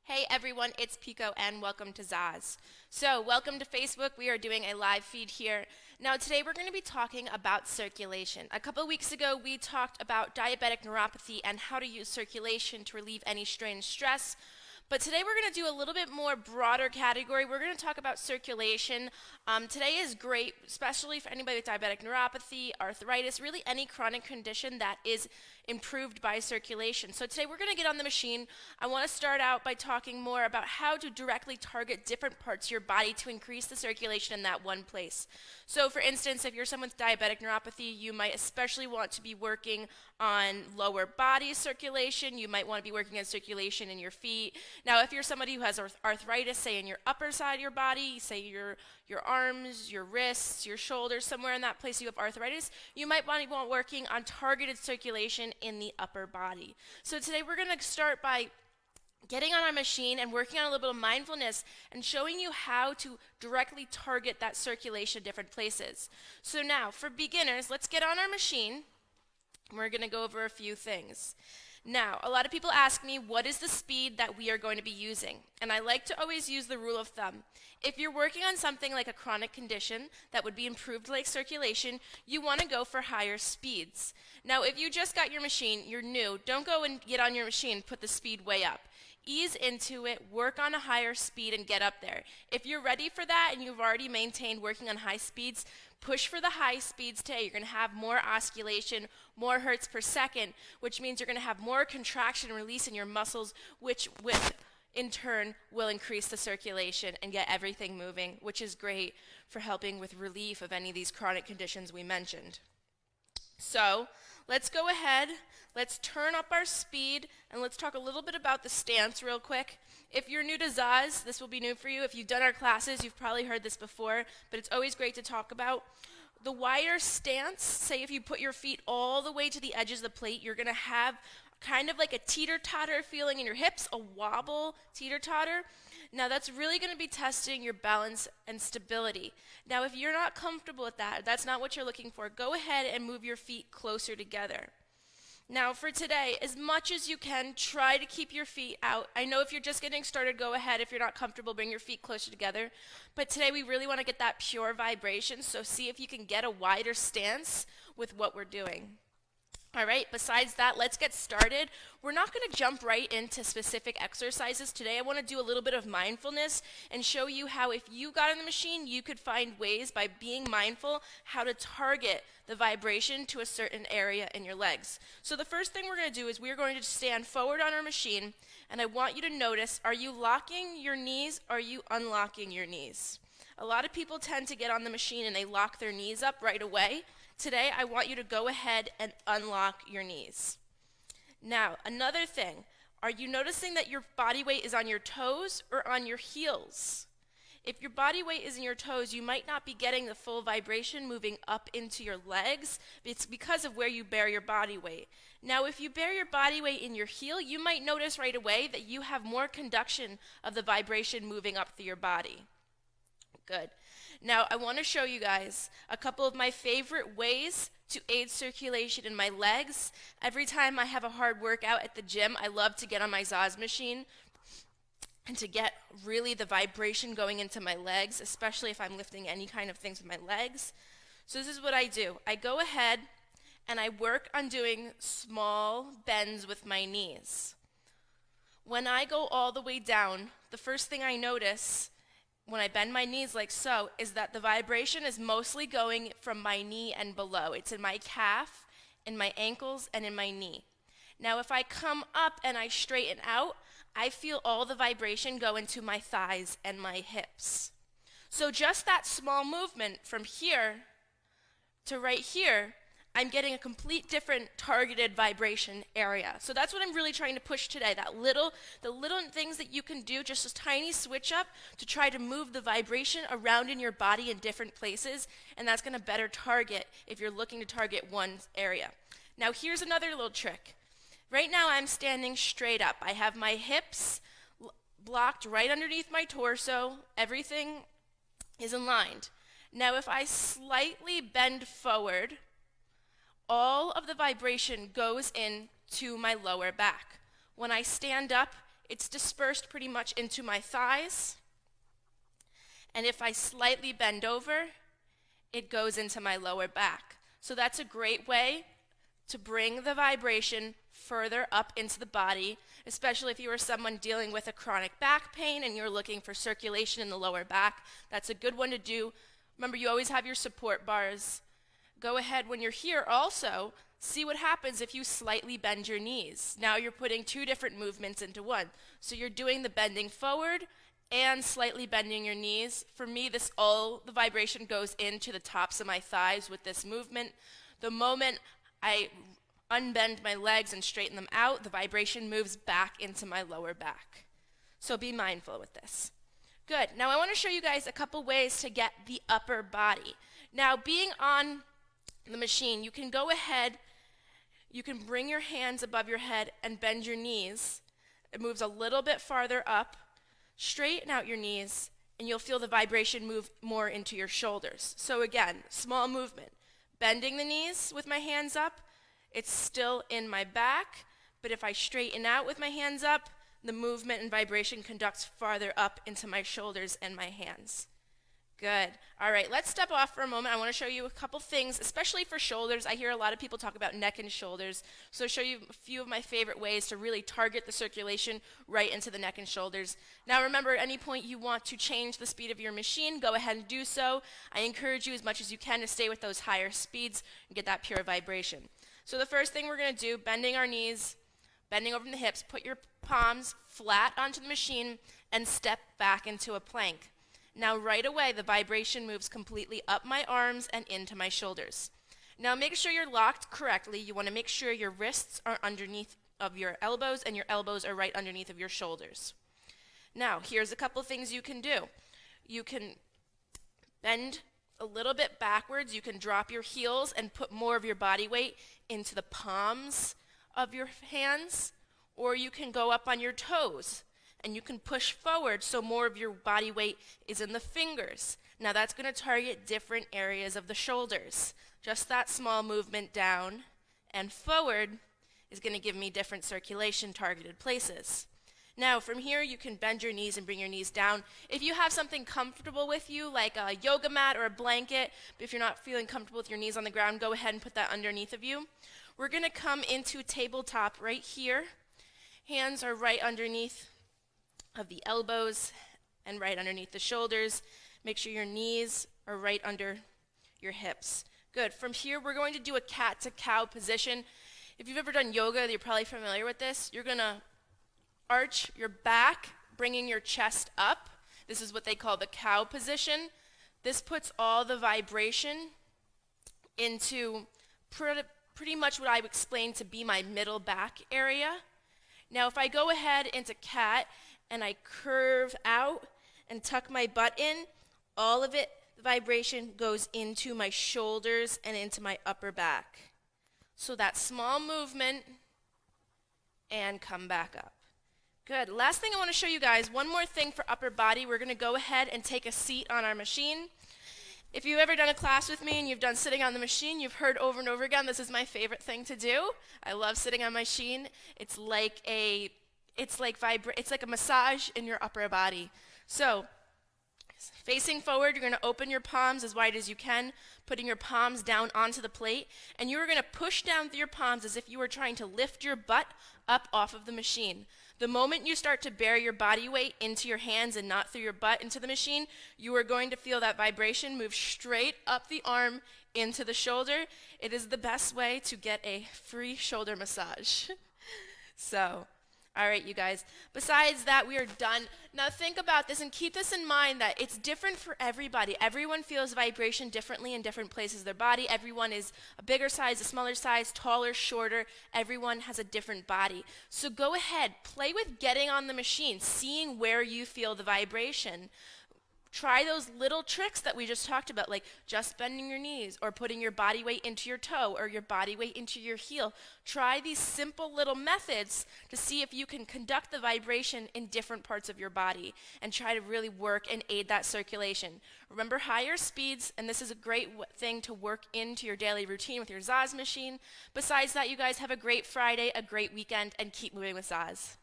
Hey everyone, it's Pico and welcome to ZAAZ. So, welcome to Facebook. We are doing a live feed here. Now, today we're going to be talking about circulation. A couple of weeks ago, we talked about diabetic neuropathy and how to use circulation to relieve any strain and stress. But today we're going to do a little bit more broader category. We're going to talk about circulation. Today is great, especially for anybody with diabetic neuropathy, arthritis, really any chronic condition that is improved by circulation. So today we're going to get on the machine. I want to start out by talking more about how to directly target different parts of your body to increase the circulation in that one place. So for instance, if you're someone with diabetic neuropathy, you might especially want to be working on lower body circulation. You might want to be working on circulation in your feet. Now, if you're somebody who has arthritis, say in your upper side of your body, say your arms, your wrists, your shoulders, somewhere in that place you have arthritis, you might want to be working on targeted circulation in the upper body. So today we're going to start by getting on our machine and working on a little bit of mindfulness and showing you how to directly target that circulation in different places. So now, for beginners, let's get on our machine. We're going to go over a few things. Now, a lot of people ask me, what is the speed that we are going to be using? And I like to always use the rule of thumb. If you're working on something like a chronic condition that would be improved like circulation, you want to go for higher speeds. Now, if you just got your machine, you're new, don't go and get on your machine and put the speed way up. Ease into it, work on a higher speed, and get up there. If you're ready for that and you've already maintained working on high speeds, push for the high speeds today. You're going to have more oscillation, more hertz per second, which means you're going to have more contraction and release in your muscles, which in turn will increase the circulation and get everything moving, which is great for helping with relief of any of these chronic conditions we mentioned. So let's go ahead, let's turn up our speed, and let's talk a little bit about the stance real quick. If you're new to ZAAZ, this will be new for you. If you've done our classes, you've probably heard this before, but it's always great to talk about. The wider stance, say if you put your feet all the way to the edges of the plate, you're going to have kind of like a teeter-totter feeling in your hips, a wobble, teeter-totter. Now that's really going to be testing your balance and stability. Now if you're not comfortable with that, that's not what you're looking for, go ahead and move your feet closer together. Now for today, as much as you can, try to keep your feet out. I know if you're just getting started, go ahead. If you're not comfortable, bring your feet closer together. But today we really want to get that pure vibration, so see if you can get a wider stance with what we're doing. All right, besides that, let's get started. We're not going to jump right into specific exercises today. I want to do a little bit of mindfulness and show you how if you got on the machine, you could find ways by being mindful how to target the vibration to a certain area in your legs. So the first thing we're going to do is we're going to stand forward on our machine, and I want you to notice, are you locking your knees or are you unlocking your knees? A lot of people tend to get on the machine and they lock their knees up right away. Today, I want you to go ahead and unlock your knees. Now, another thing, are you noticing that your body weight is on your toes or on your heels? If your body weight is in your toes, you might not be getting the full vibration moving up into your legs. It's because of where you bear your body weight. Now, if you bear your body weight in your heel, you might notice right away that you have more conduction of the vibration moving up through your body. Good. Now, I want to show you guys a couple of my favorite ways to aid circulation in my legs. Every time I have a hard workout at the gym, I love to get on my ZAAZ machine and to get really the vibration going into my legs, especially if I'm lifting any kind of things with my legs. So this is what I do. I go ahead and I work on doing small bends with my knees. When I go all the way down, the first thing I notice when I bend my knees like so, is that the vibration is mostly going from my knee and below. It's in my calf, in my ankles, and in my knee. Now if I come up and I straighten out, I feel all the vibration go into my thighs and my hips. So just that small movement from here to right here, I'm getting a complete different targeted vibration area. So that's what I'm really trying to push today, the little things that you can do, just a tiny switch up to try to move the vibration around in your body in different places, and that's going to better target if you're looking to target one area. Now here's another little trick. Right now I'm standing straight up. I have my hips blocked right underneath my torso. Everything is aligned. Now if I slightly bend forward, all of the vibration goes into my lower back. When I stand up, it's dispersed pretty much into my thighs. And if I slightly bend over, it goes into my lower back. So that's a great way to bring the vibration further up into the body, especially if you are someone dealing with a chronic back pain and you're looking for circulation in the lower back. That's a good one to do. Remember, you always have your support bars. Go ahead when you're here also, see what happens if you slightly bend your knees. Now you're putting two different movements into one. So you're doing the bending forward and slightly bending your knees. For me, the vibration goes into the tops of my thighs with this movement. The moment I unbend my legs and straighten them out, the vibration moves back into my lower back. So be mindful with this. Good. Now I want to show you guys a couple ways to get the upper body. Now, being on the machine, you can go ahead, you can bring your hands above your head and bend your knees. It moves a little bit farther up. Straighten out your knees, and you'll feel the vibration move more into your shoulders. So again, small movement. Bending the knees with my hands up, it's still in my back, but if I straighten out with my hands up, the movement and vibration conducts farther up into my shoulders and my hands. Good. All right, let's step off for a moment. I want to show you a couple things, especially for shoulders. I hear a lot of people talk about neck and shoulders, so I'll show you a few of my favorite ways to really target the circulation right into the neck and shoulders. Now remember, at any point you want to change the speed of your machine, go ahead and do so. I encourage you as much as you can to stay with those higher speeds and get that pure vibration. So the first thing we're going to do, bending our knees, bending over from the hips, put your palms flat onto the machine and step back into a plank. Now right away, the vibration moves completely up my arms and into my shoulders. Now make sure you're locked correctly. You want to make sure your wrists are underneath of your elbows and your elbows are right underneath of your shoulders. Now, here's a couple things you can do. You can bend a little bit backwards. You can drop your heels and put more of your body weight into the palms of your hands, or you can go up on your toes. And you can push forward so more of your body weight is in the fingers. Now that's going to target different areas of the shoulders. Just that small movement down and forward is going to give me different circulation targeted places. Now from here you can bend your knees and bring your knees down. If you have something comfortable with you, like a yoga mat or a blanket, but if you're not feeling comfortable with your knees on the ground, go ahead and put that underneath of you. We're going to come into tabletop right here. Hands are right underneath of the elbows and right underneath the shoulders. Make sure your knees are right under your hips. Good. From here, we're going to do a cat-to-cow position. If you've ever done yoga, you're probably familiar with this. You're going to arch your back, bringing your chest up. This is what they call the cow position. This puts all the vibration into pretty much what I would explain to be my middle back area. Now, if I go ahead into cat, and I curve out and tuck my butt in, all of it, the vibration goes into my shoulders and into my upper back. So that small movement and come back up. Good. Last thing I want to show you guys, one more thing for upper body. We're going to go ahead and take a seat on our machine. If you've ever done a class with me and you've done sitting on the machine, you've heard over and over again, this is my favorite thing to do. I love sitting on my machine. It's like a massage in your upper body. So, facing forward, you're going to open your palms as wide as you can, putting your palms down onto the plate, and you are going to push down through your palms as if you were trying to lift your butt up off of the machine. The moment you start to bear your body weight into your hands and not through your butt into the machine, you are going to feel that vibration move straight up the arm into the shoulder. It is the best way to get a free shoulder massage. So, all right, you guys. Besides that, we are done. Now think about this and keep this in mind that it's different for everybody. Everyone feels vibration differently in different places of their body. Everyone is a bigger size, a smaller size, taller, shorter. Everyone has a different body. So go ahead, play with getting on the machine, seeing where you feel the vibration. Try those little tricks that we just talked about, like just bending your knees or putting your body weight into your toe or your body weight into your heel. Try these simple little methods to see if you can conduct the vibration in different parts of your body and try to really work and aid that circulation. Remember, higher speeds, and this is a great thing to work into your daily routine with your ZAAZ machine. Besides that, you guys have a great Friday, a great weekend, and keep moving with ZAAZ.